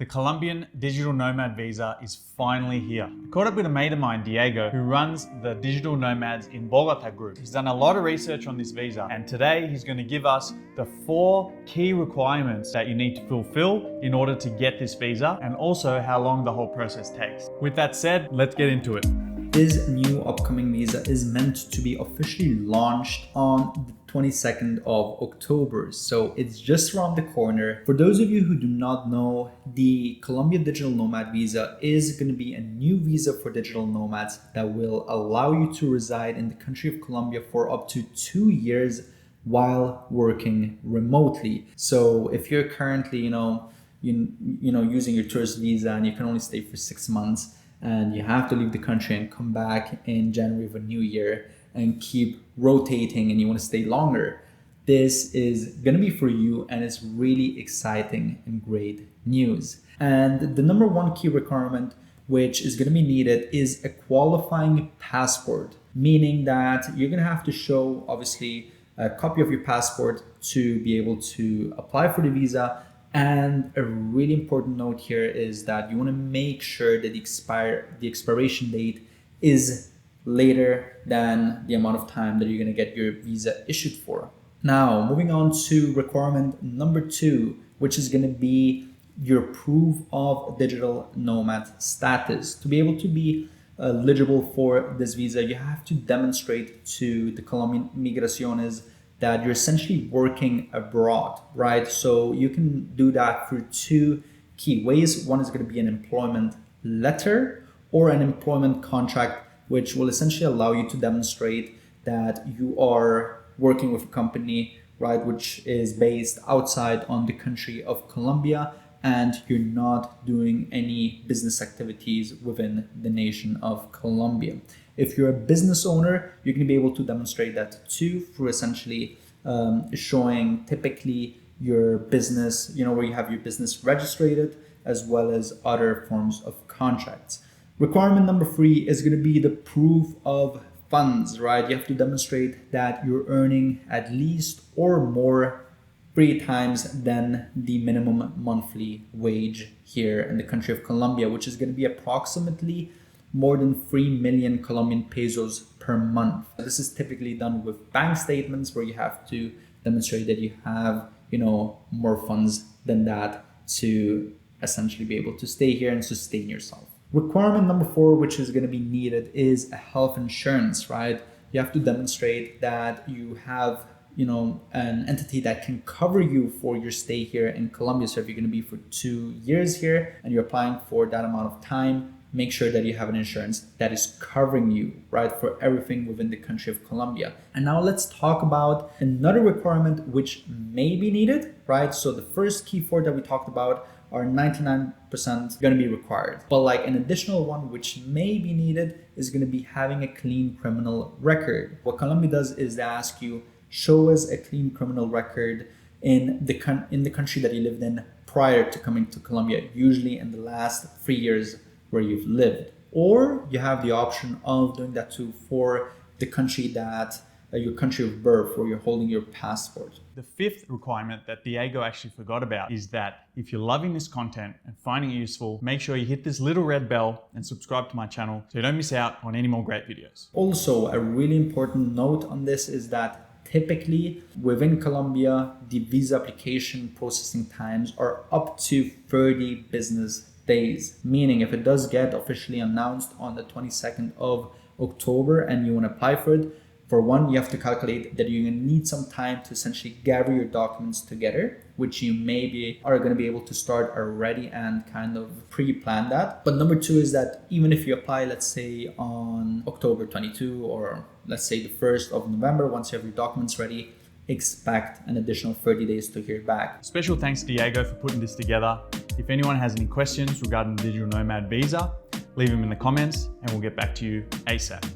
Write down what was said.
The Colombian digital nomad visa is finally here. I caught up with a mate of mine, Diego, who runs the digital nomads in Bogota group. He's done a lot of research on this visa, and today he's going to give us the 4 key requirements that you need to fulfill in order to get this visa, and also how long the whole process takes. With that said, let's get into it. This new upcoming visa is meant to be officially launched on the 22nd of October, so it's just around the corner. For those of you who do not know, the Colombia Digital Nomad Visa is going to be a new visa for digital nomads that will allow you to reside in the country of Colombia for up to 2 years while working remotely. So if you're currently, using your tourist visa and you can only stay for 6 months, and you have to leave the country and come back in January of a new year and keep rotating and you want to stay longer, this is going to be for you, and it's really exciting and great news. And the number 1 key requirement which is going to be needed is a qualifying passport, meaning that you're going to have to show obviously a copy of your passport to be able to apply for the visa. And a really important note here is that you want to make sure that the expiration date is later than the amount of time that you're going to get your visa issued for. Now, moving on to requirement number 2, which is going to be your proof of digital nomad status. To be able to be eligible for this visa, you have to demonstrate to the Colombian Migraciones that you're essentially working abroad, right? So you can do that through 2 key ways. One is going to be an employment letter or an employment contract, which will essentially allow you to demonstrate that you are working with a company, right, which is based outside on the country of Colombia, and you're not doing any business activities within the nation of Colombia. If you're a business owner, you're going to be able to demonstrate that too through essentially showing typically your business, where you have your business registered, as well as other forms of contracts. Requirement number 3 is going to be the proof of funds, right? You have to demonstrate that you're earning at least or more 3 times than the minimum monthly wage here in the country of Colombia, which is going to be approximately more than 3 million Colombian pesos per month. This is typically done with bank statements where you have to demonstrate that you have, more funds than that to essentially be able to stay here and sustain yourself. Requirement number 4, which is going to be needed, is a health insurance, right? You have to demonstrate that you have an entity that can cover you for your stay here in Colombia. So if you're going to be for 2 years here and you're applying for that amount of time, make sure that you have an insurance that is covering you, right, for everything within the country of Colombia. And now let's talk about another requirement which may be needed, right? So the first key 4 that we talked about are 99% going to be required. But like an additional one which may be needed is going to be having a clean criminal record. What Colombia does is they ask you, show us a clean criminal record in the country that you lived in prior to coming to Colombia, usually in the last 3 years where you've lived. Or you have the option of doing that too for the country that your country of birth, where you're holding your passport. The 5th requirement that Diego actually forgot about is that if you're loving this content and finding it useful, make sure you hit this little red bell and subscribe to my channel so you don't miss out on any more great videos. Also, a really important note on this is that typically within Colombia, the visa application processing times are up to 30 business days, meaning if it does get officially announced on the 22nd of October and you want to apply for it, for one, you have to calculate that you're going to need some time to essentially gather your documents together, which you maybe are going to be able to start already and kind of pre-plan that. But number 2 is that even if you apply, let's say on October 22, or let's say the 1st of November, once you have your documents ready, expect an additional 30 days to hear back. Special thanks to Diego for putting this together. If anyone has any questions regarding the digital nomad visa, leave them in the comments and we'll get back to you ASAP.